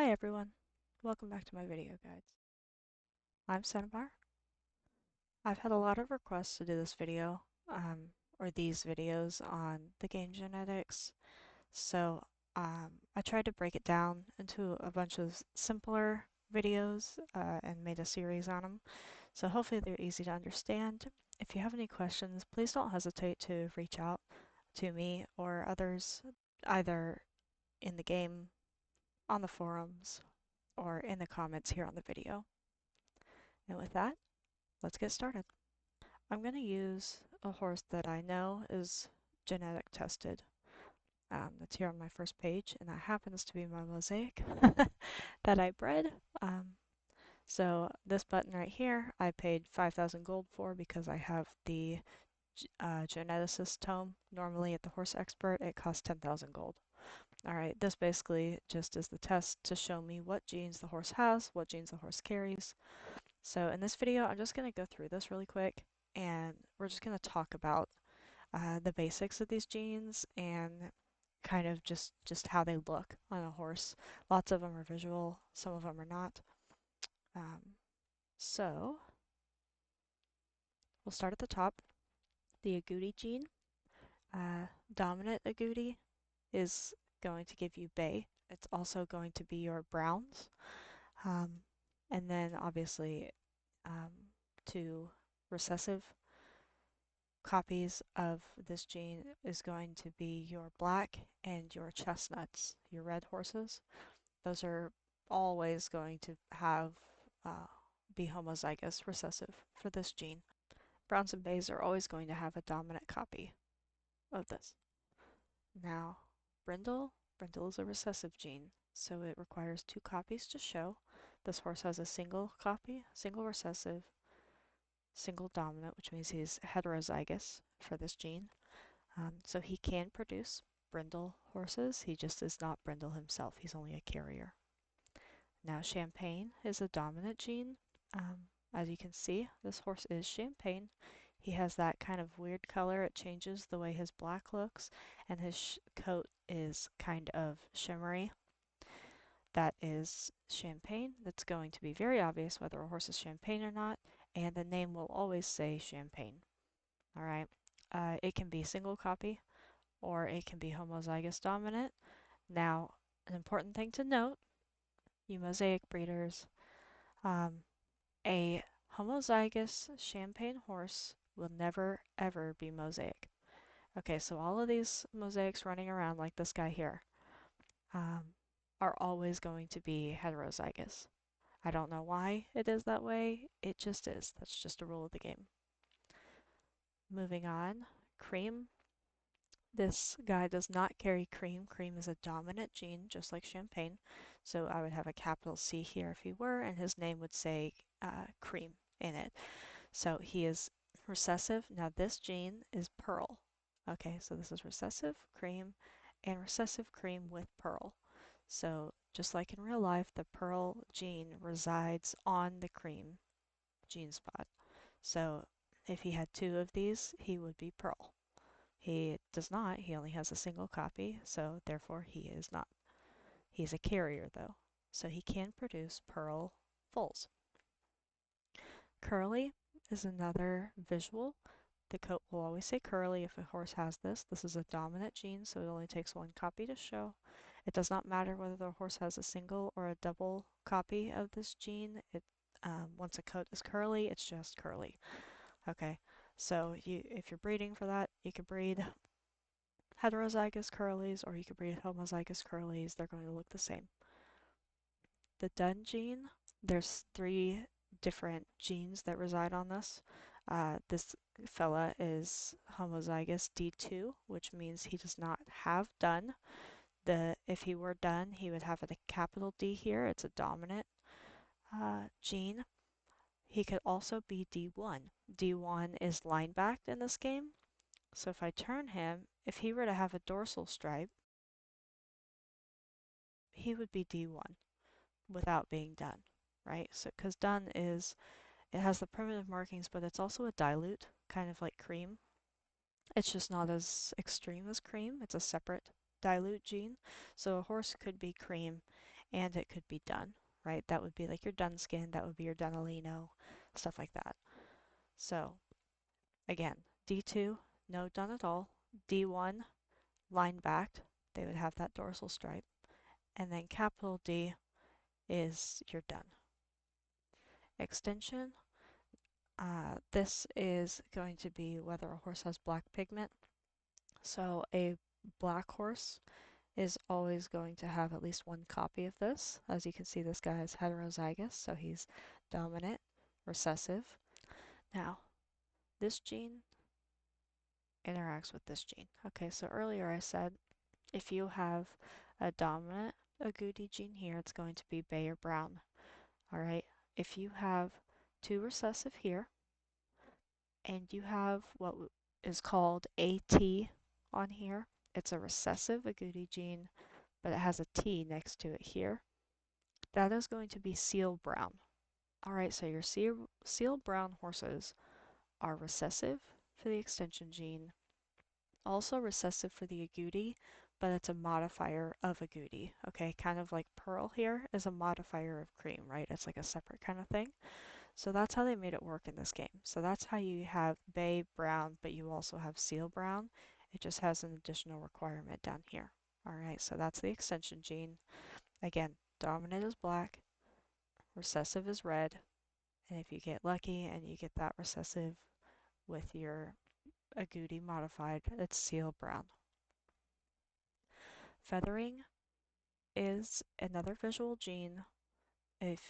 Hi everyone, welcome back to my video guides. I'm Cinnabar. I've had a lot of requests to do this video, or these videos on the game genetics, so I tried to break it down into a bunch of simpler videos and made a series on them, so hopefully they're easy to understand. If you have any questions, please don't hesitate to reach out to me or others, either in the game, on the forums, or in the comments here on the video. And with that, let's get started. I'm going to use a horse that I know is genetic tested. That's here on my first page, and that happens to be my mosaic that I bred. So this button right here, I paid 5,000 gold for because I have the geneticist tome. Normally at the Horse Expert, it costs 10,000 gold. Alright, this basically just is the test to show me what genes the horse has, what genes the horse carries. So in this video, I'm just going to go through this really quick, and we're just going to talk about the basics of these genes and kind of just how they look on a horse. Lots of them are visual, some of them are not. Um, so we'll start at the top. The agouti gene, dominant agouti, is going to give you bay. It's also going to be your browns. Um, and then obviously um, two recessive copies of this gene is going to be your black and your chestnuts, your red horses. Those are always going to have be homozygous recessive for this gene. Browns and bays are always going to have a dominant copy of this. Now, brindle is a recessive gene, so it requires two copies to show. This horse has a single copy, single recessive, single dominant, which means he's heterozygous for this gene. So he can produce brindle horses, he just is not brindle himself, he's only a carrier. Now Champagne is a dominant gene. As you can see, this horse is Champagne. He has that kind of weird color, it changes the way his black looks, and his coat is kind of shimmery. That is Champagne. That's going to be very obvious whether a horse is Champagne or not, and the name will always say Champagne. Alright, it can be single copy, or it can be homozygous dominant. Now, an important thing to note, you mosaic breeders, a homozygous Champagne horse will never ever be mosaic. Okay, so all of these mosaics running around like this guy here um, are always going to be heterozygous. I don't know why it is that way, it just is. That's just a rule of the game. Moving on, cream. This guy does not carry cream. Cream is a dominant gene, just like Champagne. So I would have a capital C here if he were, and his name would say cream in it. So he is recessive. Now this gene is pearl. Okay, so this is recessive cream and recessive cream with pearl. So just like in real life, the pearl gene resides on the cream gene spot. So if he had two of these, he would be pearl. He does not, he only has a single copy, so therefore he is not. He's a carrier though, so he can produce pearl foals. Curly is another visual. The coat will always say curly if a horse has this. This is a dominant gene, so it only takes one copy to show. It does not matter whether the horse has a single or a double copy of this gene. Once a coat is curly, it's just curly. Okay, so if you're breeding for that, you could breed heterozygous curlies or you could breed homozygous curlies. They're going to look the same. The Dun gene, there's three different genes that reside on this. This fella is homozygous D2, which means he does not have Dun. If he were Dun, he would have a capital D here. It's a dominant gene. He could also be D1. D1 is line backed in this game. So if I turn him, if he were to have a dorsal stripe, he would be D1 without being Dun, right? So because Dun is, it has the primitive markings, but it's also a dilute, kind of like cream. It's just not as extreme as cream. It's a separate dilute gene. So a horse could be cream and it could be done, right? That would be like your Dunskin, that would be your Dunalino, stuff like that. So again, D2, no done at all. D1, line backed, they would have that dorsal stripe. And then capital D is you're done. Extension, this is going to be whether a horse has black pigment. So a black horse is always going to have at least one copy of this. As you can see, this guy is heterozygous, so he's dominant, recessive. Now, this gene interacts with this gene. Okay, so earlier I said if you have a dominant agouti gene here, it's going to be bay or brown. All right, if you have two recessive here, and you have what is called AT on here, it's a recessive agouti gene, but it has a T next to it here. That is going to be seal brown. All right, so your seal brown horses are recessive for the extension gene, also recessive for the agouti, but it's a modifier of agouti. Okay, kind of like pearl here is a modifier of cream, right? It's like a separate kind of thing. So that's how they made it work in this game. So that's how you have bay brown, but you also have seal brown. It just has an additional requirement down here. All right, so that's the extension gene. Again, dominant is black, recessive is red, and if you get lucky and you get that recessive with your agouti modified, it's seal brown. Feathering is another visual gene. If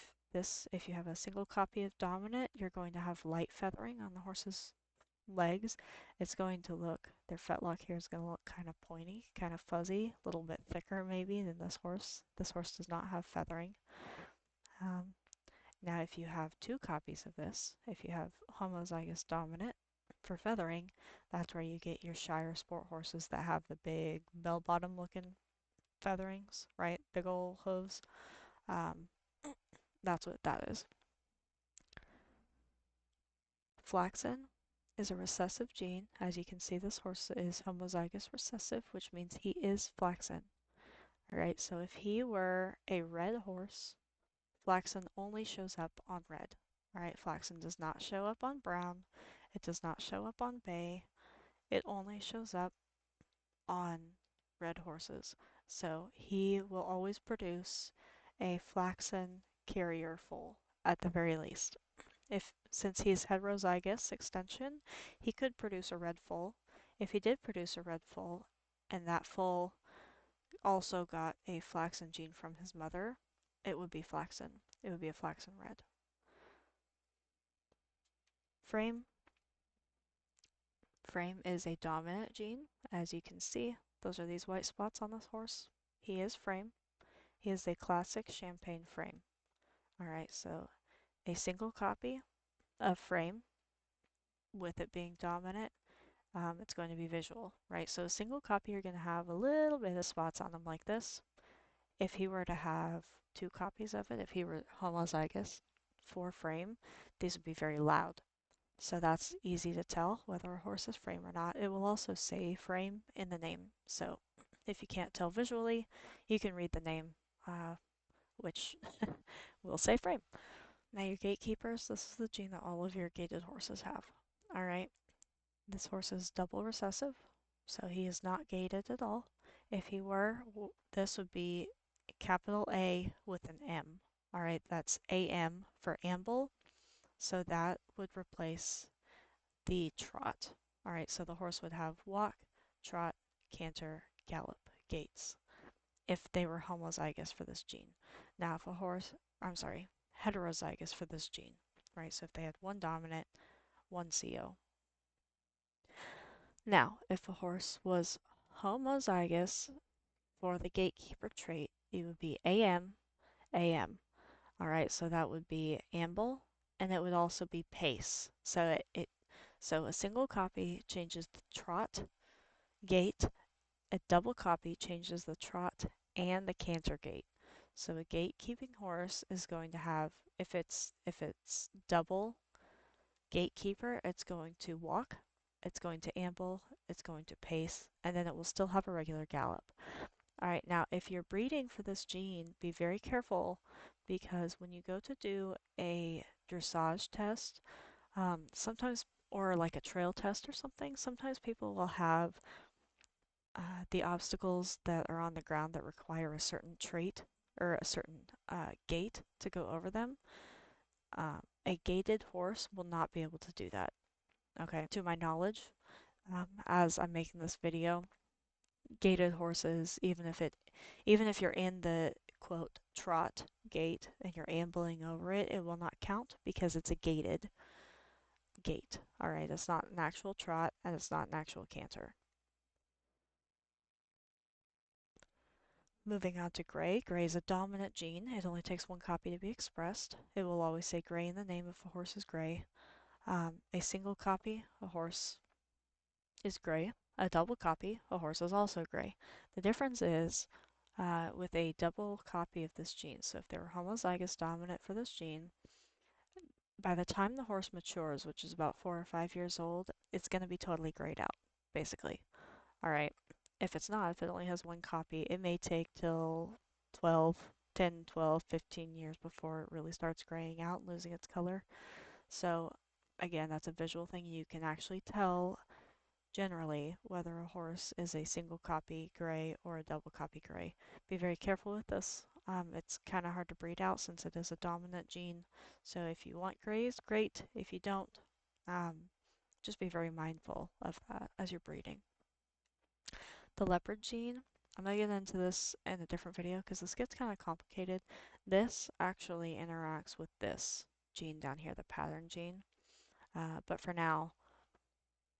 you have a single copy of dominant, you're going to have light feathering on the horse's legs. It's going to look, their fetlock here is going to look kind of pointy, kind of fuzzy, a little bit thicker maybe than this horse. This horse does not have feathering. Now, if you have two copies of this, if you have homozygous dominant for feathering, that's where you get your Shire sport horses that have the big bell-bottom looking featherings, right? Big old hooves. Um, that's what that is. Flaxen is a recessive gene. As you can see, this horse is homozygous recessive, which means he is flaxen. All right, so if he were a red horse, flaxen only shows up on red. All right, flaxen does not show up on brown. It does not show up on bay. It only shows up on red horses. So he will always produce a flaxen carrier foal at the very least. If since he's heterozygous extension, he could produce a red foal. If he did produce a red foal, and that foal also got a flaxen gene from his mother, it would be flaxen. It would be a flaxen red. Frame. Frame is a dominant gene. As you can see, those are these white spots on this horse. He is frame. He is a classic champagne frame. All right, so a single copy of frame with it being dominant, it's going to be visual, right? So a single copy, you're going to have a little bit of spots on them like this. If he were to have two copies of it, if he were homozygous for frame, these would be very loud. So that's easy to tell whether a horse is frame or not. It will also say frame in the name. So if you can't tell visually, you can read the name, which will say frame. Now your gatekeepers, this is the gene that all of your gated horses have. All right, this horse is double recessive, so he is not gated at all. If he were, this would be capital A with an M. All right, that's AM for amble, so that would replace the trot. All right, so the horse would have walk, trot, canter, gallop, gaits if they were homozygous for this gene. Now, if a horse, I'm sorry, heterozygous for this gene, right? So if they had one dominant, one CO. Now, if a horse was homozygous for the gatekeeper trait, it would be AM, AM. All right, so that would be amble, and it would also be pace. So a single copy changes the trot, gait. A double copy changes the trot and the canter gait. So a gatekeeping horse is going to have, if it's double gatekeeper, it's going to walk, it's going to amble, it's going to pace, and then it will still have a regular gallop. Alright, now if you're breeding for this gene, be very careful because when you go to do a dressage test, sometimes, or like a trail test or something, sometimes people will have the obstacles that are on the ground that require a certain trait or a certain gait to go over them. A gaited horse will not be able to do that. Okay, to my knowledge, as I'm making this video, gaited horses, even if you're in the quote trot gait and you're ambling over it, it will not count because it's a gaited gait. All right, it's not an actual trot and it's not an actual canter. Moving on to gray. Gray is a dominant gene. It only takes one copy to be expressed. It will always say gray in the name if a horse is gray. A single copy, a horse is gray. A double copy, a horse is also gray. The difference is with a double copy of this gene. So if they were homozygous dominant for this gene, by the time the horse matures, which is about 4 or 5 years old, it's going to be totally grayed out, basically. All right. If it's not, if it only has one copy, it may take till 12, 10, 12, 15 years before it really starts graying out and losing its color. So again, that's a visual thing. You can actually tell generally whether a horse is a single copy gray or a double copy gray. Be very careful with this. It's kind of hard to breed out since it is a dominant gene. So if you want grays, great. If you don't, um, just be very mindful of that as you're breeding. The leopard gene, I'm going to get into this in a different video because this gets kind of complicated. This actually interacts with this gene down here, the pattern gene. But for now,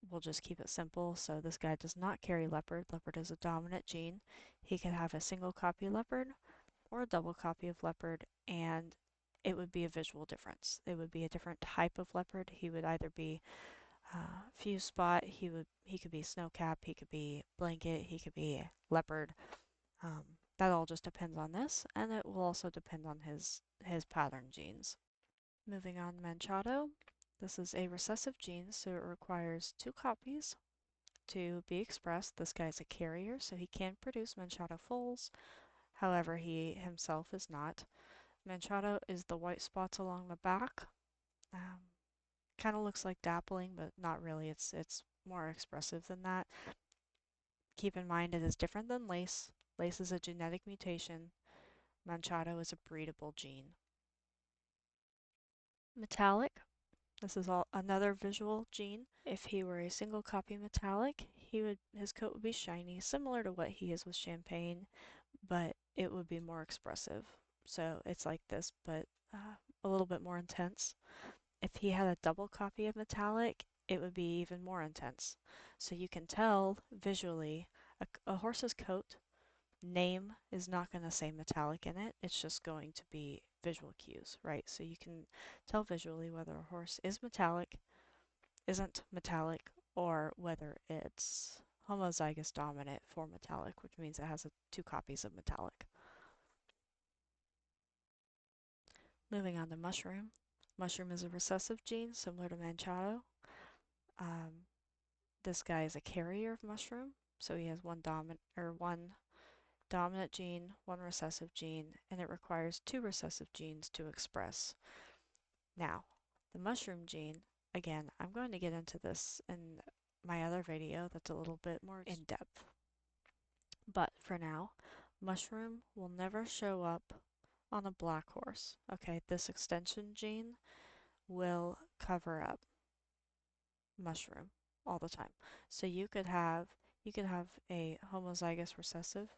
we'll just keep it simple. So this guy does not carry leopard. Leopard is a dominant gene. He could have a single copy leopard or a double copy of leopard, and it would be a visual difference. It would be a different type of leopard. He would either be fuse spot, he could be snowcap, he could be blanket, he could be leopard. Um, that all just depends on this, and it will also depend on his pattern genes. Moving on, Manchado. This is a recessive gene, so it requires 2 copies to be expressed. This guy's a carrier, so he can produce Manchado foals. However, he himself is not. Manchado is the white spots along the back. Um, kind of looks like dappling, but not really. It's more expressive than that. Keep in mind it is different than lace. Lace is a genetic mutation. Manchado is a breedable gene. Metallic. This is another visual gene. If he were a single copy metallic, his coat would be shiny, similar to what he is with Champagne, but it would be more expressive. So it's like this, but a little bit more intense. If he had a double copy of metallic, it would be even more intense. So you can tell visually a horse's coat name is not going to say metallic in it. It's just going to be visual cues, right? So you can tell visually whether a horse is metallic, isn't metallic, or whether it's homozygous dominant for metallic, which means it has 2 copies of metallic. Moving on to mushroom. Mushroom is a recessive gene similar to Manchado. Um, this guy is a carrier of mushroom, so he has one dominant gene, one recessive gene, and it requires 2 recessive genes to express. Now, the mushroom gene, again, I'm going to get into this in my other video that's a little bit more in depth. But for now, mushroom will never show up on a black horse. Okay, this extension gene will cover up mushroom all the time. So you could have a homozygous recessive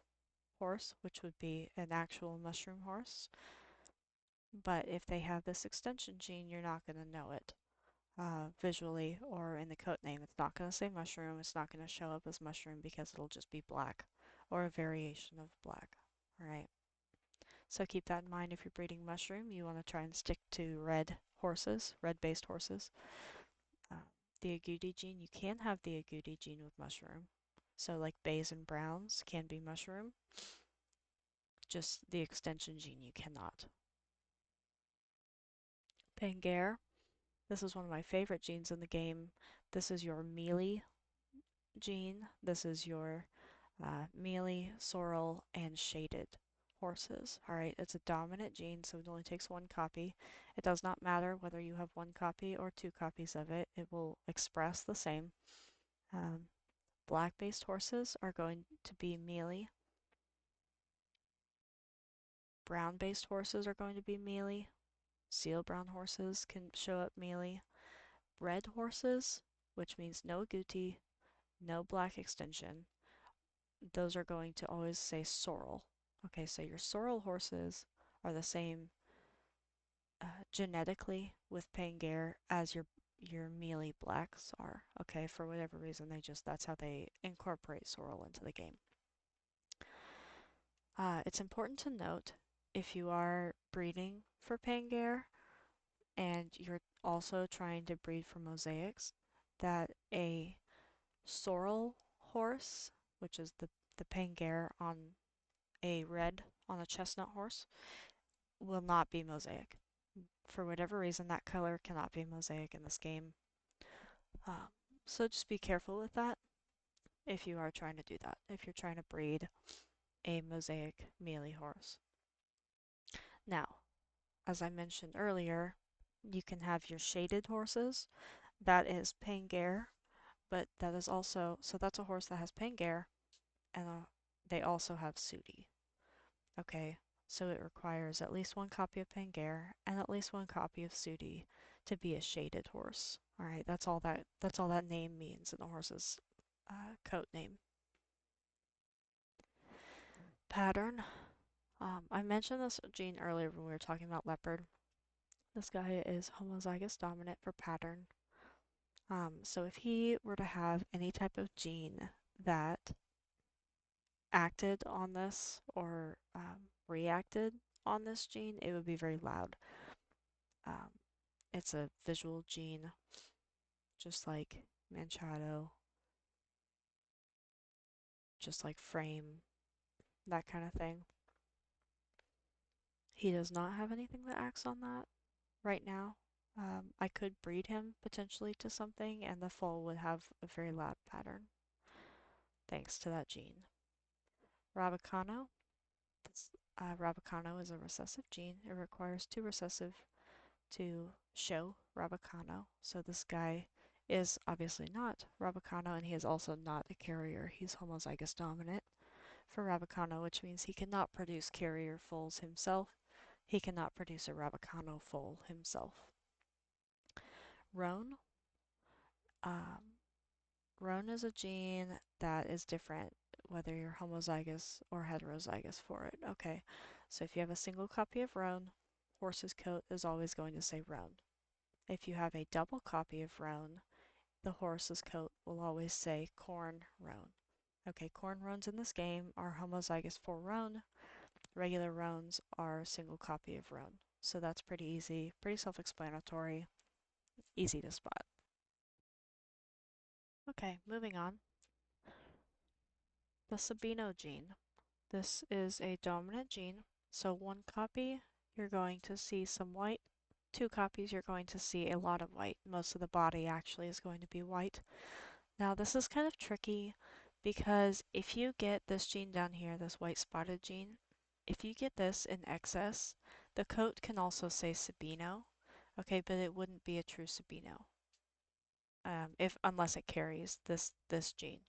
horse, which would be an actual mushroom horse. But if they have this extension gene, you're not going to know it visually or in the coat name. It's not going to say mushroom. It's not going to show up as mushroom because it'll just be black or a variation of black. All right. So keep that in mind if you're breeding mushroom. You want to try and stick to red horses, red-based horses. The agouti gene, you can have the agouti gene with mushroom. So like bays and browns can be mushroom. Just the extension gene you cannot. Pangaea. This is one of my favorite genes in the game. This is your melee gene. This is your Mealy, sorrel, and shaded horses. All right, it's a dominant gene, so it only takes one copy. It does not matter whether you have one copy or two copies of it, it will express the same. Um, Black-based horses are going to be mealy. Brown-based horses are going to be mealy. Seal brown horses can show up mealy. Red horses, which means no agouti, no black extension, those are going to always say sorrel. Okay, so your sorrel horses are the same genetically with Pangair as your mealy blacks are. Okay, for whatever reason, that's how they incorporate sorrel into the game. It's important to note if you are breeding for Pangair and you're also trying to breed for mosaics, that a sorrel horse, which is the Pangair on a chestnut horse, will not be mosaic. For whatever reason, that color cannot be mosaic in this game. Um, so just be careful with that if you are trying to do that, if you're trying to breed a mosaic mealy horse. Now, as I mentioned earlier, you can have your shaded horses. That is Pangair, but that is also, so that's a horse that has Pangair, and they also have Sooty. Okay, so it requires at least one copy of Pangair and at least one copy of Sooty to be a shaded horse. All right, that's all that name means in the horse's coat name. Pattern. I mentioned this gene earlier when we were talking about leopard. This guy is homozygous dominant for pattern. So if he were to have any type of gene that acted on this or reacted on this gene, it would be very loud. Um, it's a visual gene, just like Manchado, just like Frame, that kind of thing. He does not have anything that acts on that right now. I could breed him potentially to something, and the foal would have a very loud pattern thanks to that gene. Rabicano. Rabicano is a recessive gene. It requires two recessive to show Rabicano. So this guy is obviously not Rabicano, and he is also not a carrier. He's homozygous dominant for Rabicano, which means he cannot produce carrier foals himself. He cannot produce a Rabicano foal himself. Roan. Um, Roan is a gene that is different whether you're homozygous or heterozygous for it. Okay, so if you have a single copy of Roan, horse's coat is always going to say Roan. If you have a double copy of Roan, the horse's coat will always say Corn Roan. Okay, corn roans in this game are homozygous for Roan. Regular roans are a single copy of Roan. So that's pretty easy, pretty self-explanatory, easy to spot. Okay, moving on. The Sabino gene. This is a dominant gene. So one copy, you're going to see some white. Two copies, you're going to see a lot of white. Most of the body actually is going to be white. Now this is kind of tricky because if you get this gene down here, this white spotted gene, if you get this in excess, the coat can also say Sabino, okay, but it wouldn't be a true Sabino if unless it carries this gene,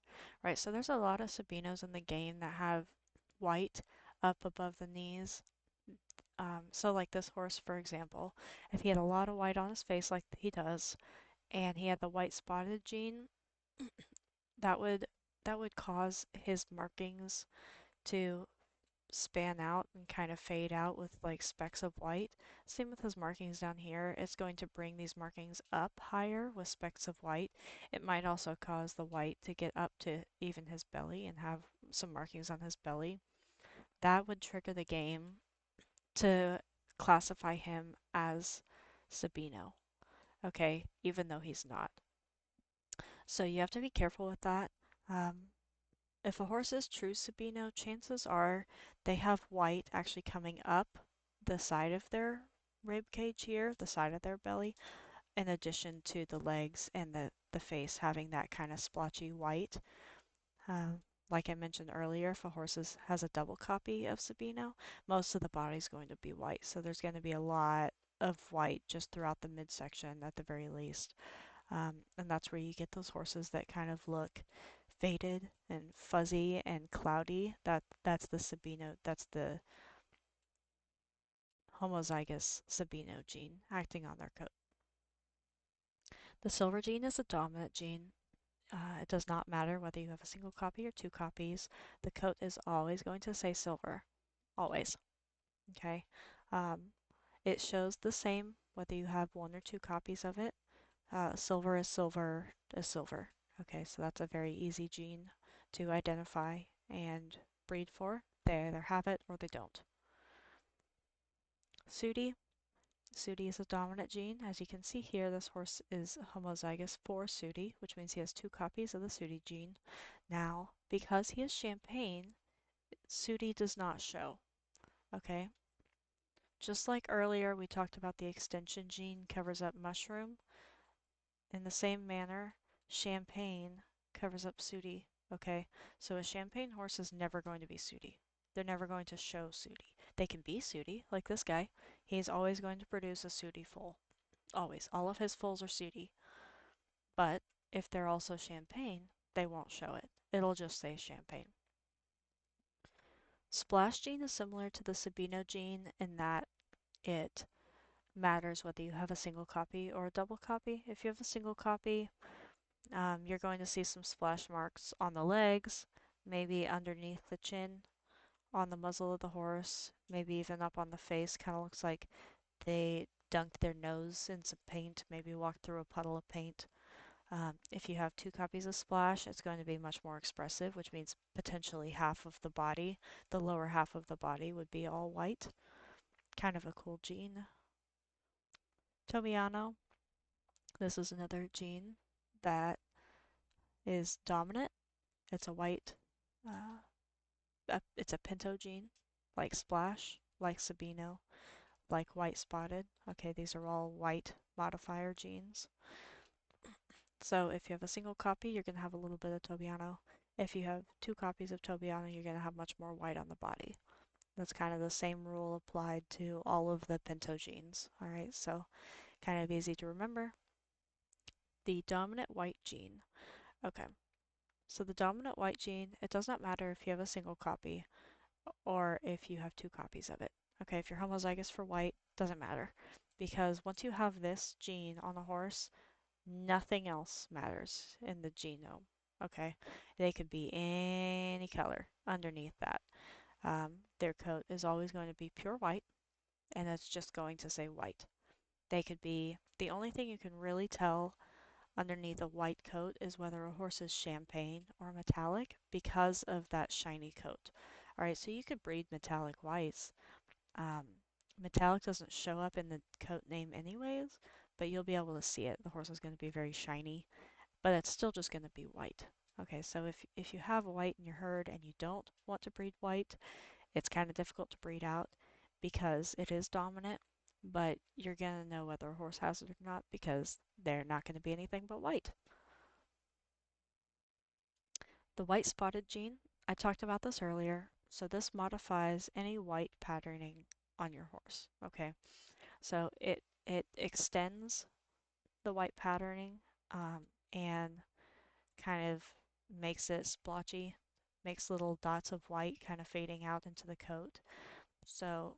right? So there's a lot of Sabinos in the game that have white up above the knees. So like this horse, for example, if he had a lot of white on his face like he does, and he had the white spotted gene, that would that would cause his markings to span out and kind of fade out with like specks of white. Same with his markings down here. It's going to bring these markings up higher with specks of white. It might also cause the white to get up to even his belly and have some markings on his belly. That would trigger the game to classify him as Sabino, okay, even though he's not. So you have to be careful with that. Um, If a horse is true Sabino, chances are they have white actually coming up the side of their rib cage here, the side of their belly, in addition to the legs and the face having that kind of splotchy white. Like I mentioned earlier, if a horse has a double copy of Sabino, most of the body's going to be white. So there's going to be a lot of white just throughout the midsection at the very least. And that's where you get those horses that kind of look faded and fuzzy and cloudy. That's the Sabino, that's the homozygous Sabino gene acting on their coat. The silver gene is a dominant gene. It does not matter whether you have a single copy or two copies. The coat is always going to say silver. Always. Okay. Um, it shows the same whether you have one or two copies of it. Silver is silver is silver. Okay, so that's a very easy gene to identify and breed for. They either have it or they don't. Sooty. Sooty is a dominant gene. As you can see here, this horse is homozygous for Sooty, which means he has two copies of the Sooty gene. Now, because he is Champagne, Sooty does not show. Okay? Just like earlier, we talked about the extension gene covers up mushroom. In the same manner, Champagne covers up Sooty. Okay? So a Champagne horse is never going to be Sooty. They're never going to show Sooty. They can be Sooty, like this guy. He's always going to produce a Sooty foal. Always. All of his foals are Sooty. But if they're also Champagne, they won't show it. It'll just say Champagne. Splash gene is similar to the Sabino gene in that it matters whether you have a single copy or a double copy. If you have a single copy, you're going to see some splash marks on the legs, maybe underneath the chin, on the muzzle of the horse, maybe even up on the face. Kind of looks like they dunked their nose in some paint, maybe walked through a puddle of paint. If you have two copies of Splash, it's going to be much more expressive, which means potentially half of the body, the lower half of the body, would be all white. Kind of a cool gene. Tobiano, this is another gene that is dominant. It's a white, it's a pinto gene, like Splash, like Sabino, like white spotted. Okay, these are all white modifier genes. So if you have a single copy, you're going to have a little bit of Tobiano. If you have two copies of Tobiano, you're going to have much more white on the body. That's kind of the same rule applied to all of the pinto genes. All right, so kind of easy to remember. The dominant white gene. Okay, so the dominant white gene, it does not matter if you have a single copy or if you have two copies of it. Okay, if you're homozygous for white, doesn't matter. Because once you have this gene on a horse, nothing else matters in the genome. Okay, they could be any color underneath that. Their coat is always going to be pure white, and it's just going to say white. They could be, the only thing you can really tell underneath a white coat is whether a horse is champagne or metallic because of that shiny coat. All right, so you could breed metallic whites. Um, Metallic doesn't show up in the coat name anyways, but you'll be able to see it. The horse is going to be very shiny, but it's still just going to be white. Okay, so if you have white in your herd and you don't want to breed white, it's kind of difficult to breed out because it is dominant, but you're going to know whether a horse has it or not because they're not going to be anything but white. The white spotted gene, I talked about this earlier, so this modifies any white patterning on your horse. Okay, so it extends the white patterning and kind of makes it splotchy, makes little dots of white kind of fading out into the coat. So,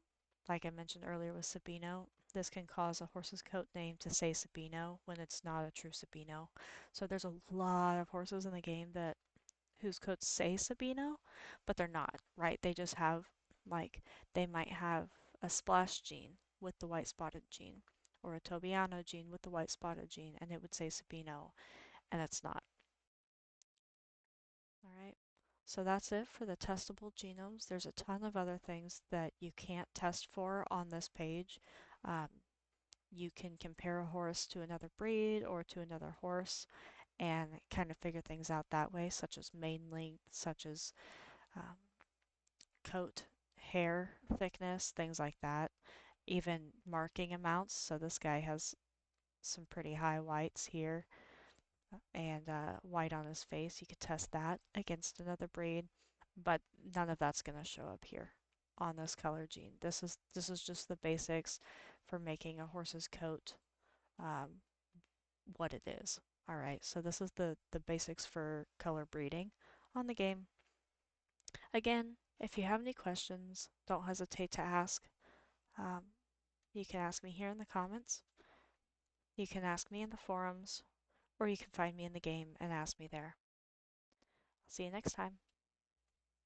like I mentioned earlier with Sabino, this can cause a horse's coat name to say Sabino when it's not a true Sabino. So there's a lot of horses in the game that whose coats say Sabino, but they're not, right? They just have like they might have a splash gene with the white spotted gene or a Tobiano gene with the white spotted gene and it would say Sabino and it's not. All right. So that's it for the testable genomes. There's a ton of other things that you can't test for on this page. Um, you can compare a horse to another breed or to another horse and kind of figure things out that way, such as mane length, such as um, coat, hair thickness, things like that. Even marking amounts. So this guy has some pretty high whites here. and white on his face. You could test that against another breed, but none of that's going to show up here on this color gene. This is just the basics for making a horse's coat um, what it is. All right, so this is the basics for color breeding on the game. Again, if you have any questions, don't hesitate to ask. Um, you can ask me here in the comments. You can ask me in the forums, or you can find me in the game and ask me there. I'll see you next time.